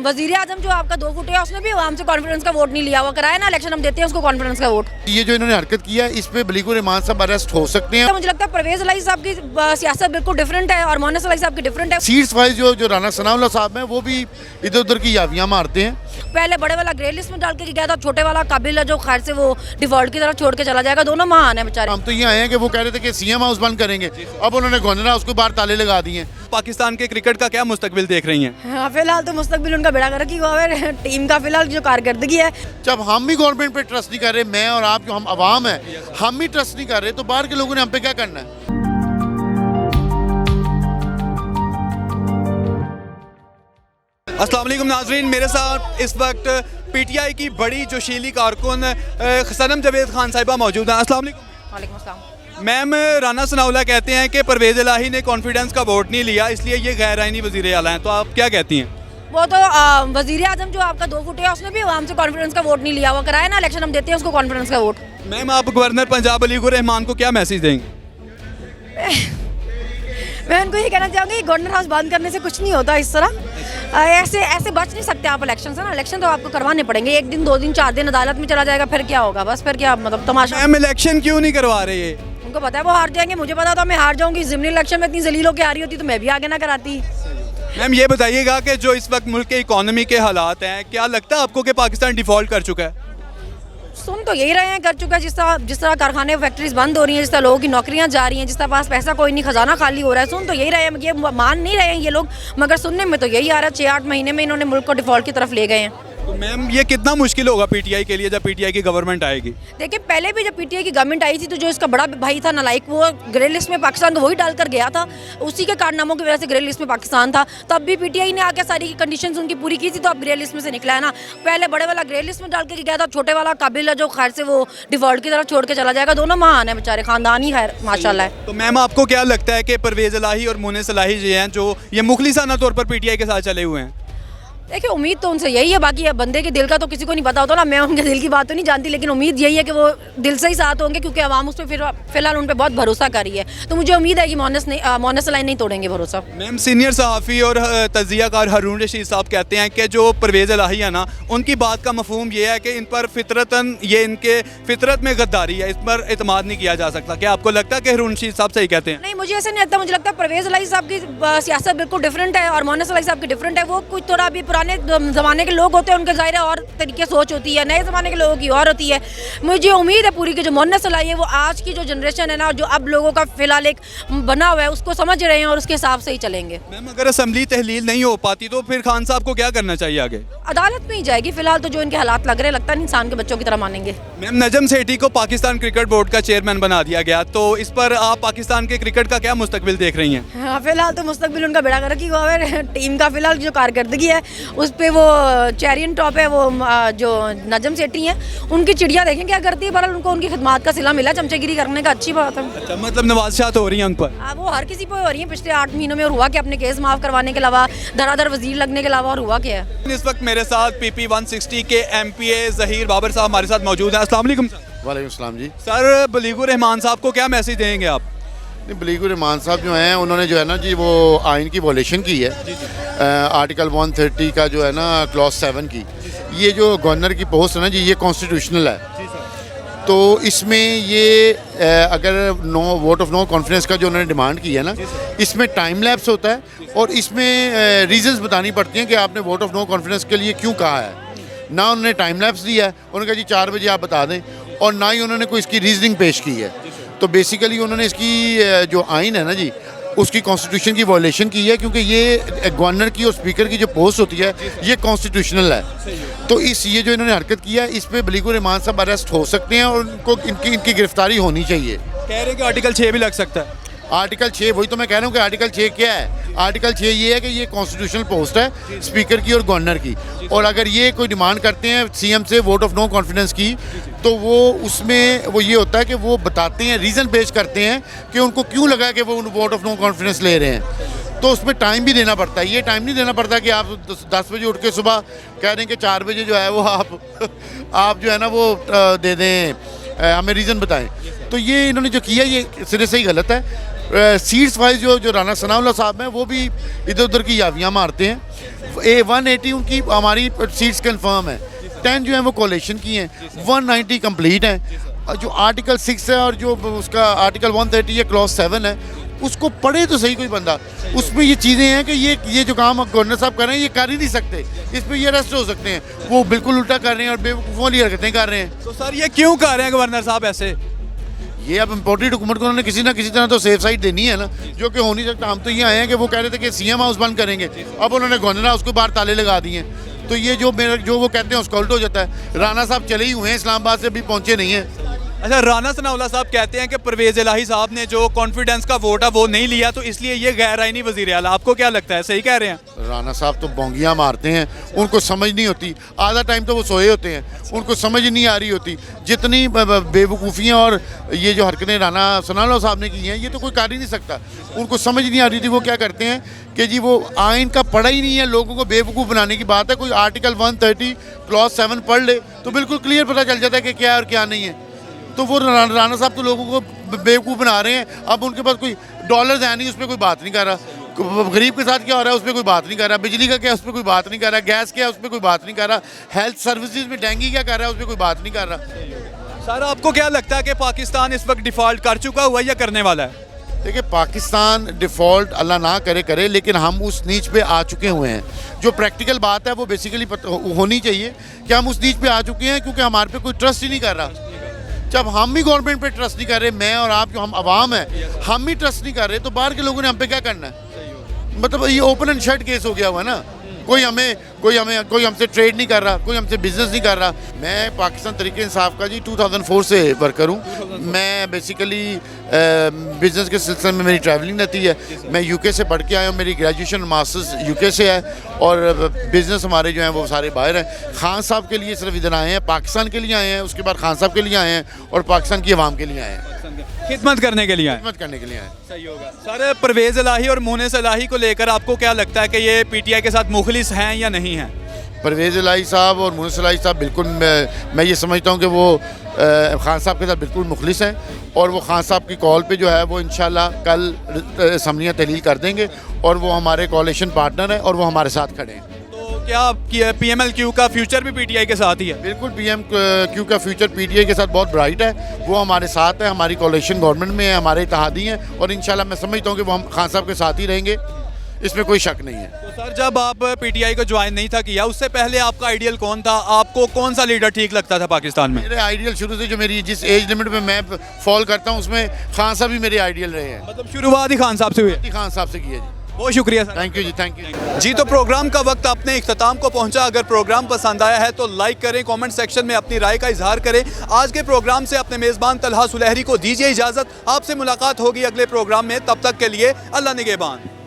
वजीर आजम जो आपका 2 फुट है उसने भी हमसे कॉन्फिडेंस का वोट नहीं लिया हुआ, कराया ना इलेक्शन, हम देते हैं उसको कॉन्फिडेंस का वोट। ये जो इन्होंने हरकत किया है इस पे बलीगुर रहमान साहब अरेस्ट हो सकते हैं। तो मुझे लगता है परवेज इलाही साहब की सियासत बिल्कुल डिफरेंट है और मोहन इलाही साहब की डिफरेंट है। सीट्स वाइज जो राना सनाउल्लाह साहब हैं वो भी इधर उधर की यावियाँ मारते हैं। पहले बड़े वाला ग्रे लिस्ट में डाल के गया था, छोटे वाला काबिल है जो खैर से वो डिफॉल्ट की तरफ छोड़ के चला जाएगा। दोनों महान है बेचारे। हम तो ये आए हैं कि वो कह रहे थे कि सीएम हाउस बंद करेंगे, अब उन्होंने गवर्नर हाउस को बाहर ताले लगा दिए हैं। पाकिस्तान के क्रिकेट का क्या मुस्तकबिल देख रही हैं? हाँ, फिलहाल तो मुस्तकबिल उनका बेड़ा गर्क ही हुआ है। टीम का फिलहाल जो कारकर्दगी है, जब हम भी गवर्नमेंट पे ट्रस्ट नहीं कर रहे, मैं और आप जो हम अवाम है हम ही ट्रस्ट नहीं कर रहे, तो बाहर के लोगों ने हम पे क्या करना है? अस्सलाम वालेकुम नाजरीन, मेरे साथ इस वक्त पीटीआई की बड़ी जोशीली कारकुन सनम जावेद खान साहिबा मौजूद हैं। अस्सलाम वालेकुम। वालेकुम अस्सलाम। मैम, राना सनाउल्लाह कहते हैं कि परवेज़ इलाही ने कॉन्फिडेंस का वोट नहीं लिया, इसलिए ये गैर आईनी वज़ीर आला हैं, तो आप क्या कहती हैं? वो तो वजीर आजम जो आपका 2 फुट है उसने भी हमसे कॉन्फिडेंस का वोट नहीं लिया हुआ, कराया ना इलेक्शन, हम देते हैं उसको कॉन्फिडेंस का वोट। मैम, आप गवर्नर पंजाब बलीगुर रहमान को क्या मैसेज देंगे? मैं उनको ये कहना चाहूँगी गवर्नर हाउस बंद करने से कुछ नहीं होता इस तरह। ऐसे ऐसे बच नहीं सकते आप इलेक्शन से ना। इलेक्शन तो आपको करवाने पड़ेंगे, 1 दिन 2 दिन 4 दिन अदालत में चला जाएगा, फिर क्या होगा? बस फिर क्या मतलब तमाशा। मैम, इलेक्शन क्यों नहीं करवा रहे ये? उनको पता है वो हार जाएंगे, मुझे पता था मैं हार जाऊंगी। ज़िमनी इलेक्शन में इतनी जलील होकर आ रही होती तो मैं भी आगे ना कराती। मैम, ये बताइएगा कि जो इस वक्त मुल्क के इकोनॉमी के हालात हैं, क्या लगता है आपको कि पाकिस्तान डिफॉल्ट कर चुका है? सुन तो यही रहे हैं, कर चुका है। जिस तरह कारखाने फैक्ट्रीज बंद हो रही हैं, जिस तरह लोगों की नौकरियां जा रही हैं, जिस तरह पास पैसा कोई नहीं, खजाना खाली हो रहा है। सुन तो यही रहे हैं, ये मान नहीं रहे हैं ये लोग, मगर सुनने में तो यही आ रहा है। 6-8 महीने में इन्होंने मुल्क को डिफॉल्ट की तरफ ले गए हैं। तो मैम, ये कितना मुश्किल होगा पीटीआई के लिए जब पीटीआई की गवर्नमेंट आएगी? देखिए, पहले भी जब पीटीआई की गवर्नमेंट आई थी तो जो इसका बड़ा भाई था नालायक, वो ग्रे लिस्ट में पाकिस्तान को वही डालकर गया था। उसी के कारनामों की वजह से ग्रे लिस्ट में पाकिस्तान था। तब भी पीटीआई ने आके सारी कंडीशंस उनकी पूरी की थी, तो अब ग्रे लिस्ट में से निकला है ना। पहले बड़े वाला ग्रे लिस्ट में डाल के गया था, छोटे वाला काबिल है जो खैर से वो डिफॉल्ट की तरफ छोड़ के चला जाएगा। दोनों महान है बेचारे, खानदान ही खैर माशाल्लाह है। तो मैम, आपको क्या लगता है कि परवेज़ इलाही और मोहन इलाही जो हैं, जो ये मुखलिसाना तौर पर पीटीआई के साथ चले हुए हैं? देखिए, उम्मीद तो उनसे यही है, बाकी अब बंदे के दिल का तो किसी को नहीं पता होता ना। मैं उनके दिल की बात तो नहीं जानती, लेकिन उम्मीद यही है कि वो दिल से ही साथ होंगे, क्योंकि आवाम उस पर फिलहाल उन पर बहुत भरोसा कर रही है। तो मुझे उम्मीद है कि मोहन इलाही नहीं तोड़ेंगे भरोसा। मैम, सीनियर सहाफ़ी और तजियाकार हारून रशीद साहब कहते हैं कि जो परवेज़ इलाही है ना, उनकी बात का मफहूम ये है कि इन पर फितरतन ये इनके फितरत में गद्दारी है, इस पर एतमाद नहीं किया जा सकता। क्या आपको लगता है कि हारून रशीद साहब सही कहते हैं? नहीं, मुझे ऐसा नहीं लगता। मुझे लगता है परवेज इलाही साहब की सियासत बिल्कुल डिफरेंट है और मोहन इलाही साहब की डिफरेंट है। वो कुछ थोड़ा अभी पुराने ज़माने के लोग होते हैं, उनके ज़ाहिर है और तरीके सोच होती है, नए ज़माने के लोगों की और होती है। मुझे उम्मीद है पूरी कि जो मोहन इलाही है वो आज की जो जनरेशन है ना, जो अब लोगों का फिलहाल एक बना हुआ है, उसको समझ रहे हैं और उसके हिसाब से ही चलेंगे। मैम, अगर असम्बली तहलील नहीं हो पाती तो फिर खान साहब को क्या करना चाहिए आगे? अदालत में ही जाएगी फिलहाल तो। जो इनके हालात लग रहे हैं, लगता नहीं इंसान के बच्चों की तरह मानेंगे। मैम, नजम सेठी को पाकिस्तान क्रिकेट बोर्ड का चेयरमैन बना दिया गया, तो इस पर आप पाकिस्तान के क्रिकेट का क्या मुस्तकबिल देख रही हैं? हाँ, फिलहाल तो मुस्तकबिल उनका बेड़ा गर्क ही हुआ है। टीम का फिलहाल जो कारकर्दगी है उस पर वो चैरियन टॉप है, वो जो नजम सेठी हैं, उनकी चिड़िया देखें क्या करती है। बहरहाल उनको उनकी खिदमात का सिला मिला, चमचेगिरी करने का, अच्छी बात है। अच्छा, मतलब नवाज़शात हो रही हैं उन पर? वो हर किसी पर हो रही है पिछले 8 महीनों में। और हुआ कि अपने केस माफ़ करवाने के अलावा, धराधर वजीर लगने के अलावा और हुआ क्या है? इस वक्त मेरे साथ PP 160 के MPA ज़हीर बाबर साहब हमारे साथ मौजूद हैं। अस्सलाम वालेकुम सर। वालेकुम सलाम जी। सर, बलीगुर रहमान साहब को क्या मैसेज देंगे आप? बलीगुर रहमान साहब जो हैं उन्होंने जो है ना जी वो आइन की वॉलेशन की है, आर्टिकल 130 का जो है ना क्लॉज 7 की। ये जो गवर्नर की पोस्ट है ना जी, ये कॉन्स्टिट्यूशनल है। तो इसमें ये अगर वोट ऑफ नो कॉन्फिडेंस का जो उन्होंने डिमांड की है ना, इसमें टाइम लैप्स होता है और इसमें रीजंस बतानी पड़ती हैं कि आपने वोट ऑफ नो कॉन्फिडेंस के लिए क्यों कहा है। ना उन्होंने टाइम लैप्स दिया है, उन्होंने कहा जी 4 बजे आप बता दें, और ना ही उन्होंने कोई इसकी रीजनिंग पेश की है। तो बेसिकली उन्होंने इसकी जो आइन है ना जी, उसकी कॉन्स्टिट्यूशन की वॉलेशन की है, क्योंकि ये गवर्नर की और स्पीकर की जो पोस्ट होती है ये कॉन्स्टिट्यूशनल है। तो ये जो इन्होंने हरकत किया है इस पे बलीगुर रहमान साहब अरेस्ट हो सकते हैं और उनको इनकी गिरफ्तारी होनी चाहिए। कह रहे हैं कि आर्टिकल 6 भी लग सकता है। आर्टिकल 6, वही तो मैं कह रहा हूँ कि आर्टिकल 6 क्या है। आर्टिकल 6 ये है कि ये कॉन्स्टिट्यूशनल पोस्ट है स्पीकर की और गवर्नर की, और अगर ये कोई डिमांड करते हैं सीएम से वोट ऑफ नो कॉन्फिडेंस की, तो वो उसमें वो ये होता है कि वो बताते हैं, रीज़न पेश करते हैं कि उनको क्यों लगा कि वो वोट ऑफ नो कॉन्फिडेंस ले रहे हैं। तो उसमें टाइम भी देना पड़ता है। ये टाइम नहीं देना पड़ता कि आप 10 बजे उठ के सुबह कह रहे हैं कि 4 बजे जो है वो आप जो है ना वो दे दें, हमें रीज़न बताएं। तो ये इन्होंने जो किया ये सिरे से ही गलत है। सीट्स वाइज जो राना सनाउल्लाह साहब हैं वो भी इधर उधर की यावियाँ मारते हैं। 180 उनकी हमारी सीट्स कंफर्म है, 10 जो है वो कोलेशन की हैं, 190 कंप्लीट हैं। जो आर्टिकल 6 है और जो उसका आर्टिकल 130 है क्लॉज 7 है, उसको पढ़े तो सही कोई बंदा। उसमें ये चीज़ें हैं कि ये जो काम गवर्नर साहब कर रहे हैं ये कर ही नहीं सकते, इस पर ये अरेस्ट हो सकते हैं। वो बिल्कुल उल्टा कर रहे हैं और बेवकूफ़ों वाली हरकतें कर रहे हैं। तो सर ये क्यों कर रहे हैं गवर्नर साहब ऐसे? ये अब इम्पोर्टेड हुकूमत को उन्होंने किसी ना किसी तरह तो सेफ साइड देनी है ना, जो कि हो नहीं सकता। हम तो ये आए हैं कि वो कह रहे थे कि सीएम हाउस बंद करेंगे, अब उन्होंने गवर्नर हाउस को बाहर ताले लगा दिए हैं। तो ये जो वो कहते हैं उसका उल्ट हो जाता है। राणा साहब चले ही हुए हैं, इस्लामाबाद से अभी पहुँचे नहीं हैं। अच्छा, राना सनाउल्लाह साहब कहते हैं कि परवेज़ इलाही साहब ने जो कॉन्फिडेंस का वोट है वो नहीं लिया, तो इसलिए ये गैर आईनी वज़ीर आला। आपको क्या लगता है, सही कह रहे हैं? राना साहब तो बोंगियाँ मारते हैं, उनको समझ नहीं होती। आधा टाइम तो वो सोए होते हैं, उनको समझ नहीं आ रही होती। जितनी बेवकूफ़ियाँ और ये जो हरकतें राना सनाउल्लाह साहब ने की हैं, ये तो कोई कर ही नहीं सकता। उनको समझ नहीं आ रही थी। वो क्या करते हैं कि जी वो आइन का पढ़ा ही नहीं है, लोगों को बेवकूफ़ बनाने की बात है। कोई आर्टिकल 130 क्लॉज 7 पढ़ ले तो बिल्कुल क्लियर पता चल जाता है कि क्या है और क्या नहीं है। तो वो राना साहब तो लोगों को बेवकूफ़ बना रहे हैं। अब उनके पास कोई डॉलर्स है नहीं, उस पर कोई बात नहीं कर रहा। गरीब के साथ क्या हो रहा है उस पर कोई बात नहीं कर रहा। बिजली का क्या उस पर कोई बात नहीं कर रहा। गैस क्या है उस पर कोई बात नहीं कर रहा। हेल्थ सर्विसेज में डेंगू क्या कर रहा है उस पर कोई बात नहीं कर रहा। सर आपको क्या लगता है कि पाकिस्तान इस वक्त डिफ़ॉल्ट कर चुका हुआ है या करने वाला है? देखिए, पाकिस्तान डिफ़ॉल्ट अल्लाह ना करे लेकिन हम उस नीच पे आ चुके हुए हैं। जो प्रैक्टिकल बात है वो बेसिकली होनी चाहिए कि हम उस नीच पे आ चुके हैं, क्योंकि हमारे पे कोई ट्रस्ट ही नहीं कर रहा। जब हम ही गवर्नमेंट पे ट्रस्ट नहीं कर रहे, मैं और आप जो हम आवाम है हम ही ट्रस्ट नहीं कर रहे, तो बाहर के लोगों ने हम पे क्या करना है? मतलब ये ओपन एंड शट केस हो गया हुआ है ना। कोई हमसे ट्रेड नहीं कर रहा, कोई हमसे बिजनेस नहीं कर रहा। मैं पाकिस्तान तरीके इंसाफ का जी 2004 से वर्कर हूँ। मैं बेसिकली बिज़नेस के सिलसिले में मेरी ट्रैवलिंग रहती है। मैं यूके से पढ़ के आया हूँ, मेरी ग्रेजुएशन मास्टर्स यूके से है और बिज़नेस हमारे जो हैं वो सारे बाहर हैं। खान साहब के लिए सिर्फ इधर आए हैं, पाकिस्तान के लिए आए हैं, उसके बाद खान साहब के लिए आए हैं और पाकिस्तान की आवाम के लिए आए हैं, खिदमत करने के लिए आए। खिदमत करने के लिए आए। सही होगा। सर परवेज़ इलाही और मोहनिस इलाही को लेकर आपको क्या लगता है कि ये पीटीआई के साथ मुखलिस हैं या नहीं हैं? परवेज़ इलाही साहब और मोहनिस इलाही साहब बिल्कुल, मैं ये समझता हूँ कि वो खान साहब के साथ बिल्कुल मुखलिस हैं और वो खान साहब की कॉल पे जो है वो इंशाल्लाह कल असम्बलियाँ तहलील कर देंगे और वो हमारे कोalition पार्टनर हैं और वो हमारे साथ खड़े हैं। तो क्या पीएमएलक्यू का फ्यूचर भी पीटीआई के साथ ही है? बिल्कुल, पीएमक्यू का फ्यूचर पीटीआई के साथ बहुत ब्राइट है। वो हमारे साथ है, हमारी कोalition गवर्नमेंट में है, हमारे इत्तेहादी हैं और इंशाल्लाह मैं समझता हूँ कि वो हम खान साहब के साथ ही रहेंगे, इसमें कोई शक नहीं है। तो सर जब आप पीटीआई को ज्वाइन नहीं था किया, उससे पहले आपका आइडियल कौन था? आपको कौन सा लीडर ठीक लगता था पाकिस्तान में? मेरे आइडियल शुरू से जो मेरी जिस एज लिमिट में मैं फॉल करता हूँ उसमें खान साहब ही मेरे आइडियल रहे हैं। मतलब शुरुआत ही खान साहब से हुई है? खान साहब से की है जी। बहुत शुक्रिया सर। थैंक यू जी, थैंक यू जी। तो प्रोग्राम का वक्त अपने इख्तिताम को पहुंचा। अगर प्रोग्राम पसंद आया है तो लाइक करें, कमेंट सेक्शन में अपनी राय का इजहार करें। आज के प्रोग्राम से अपने मेज़बान तलहा सुलहरी को दीजिए इजाज़त। आपसे मुलाकात होगी अगले प्रोग्राम में, तब तक के लिए अल्लाह निगहबान।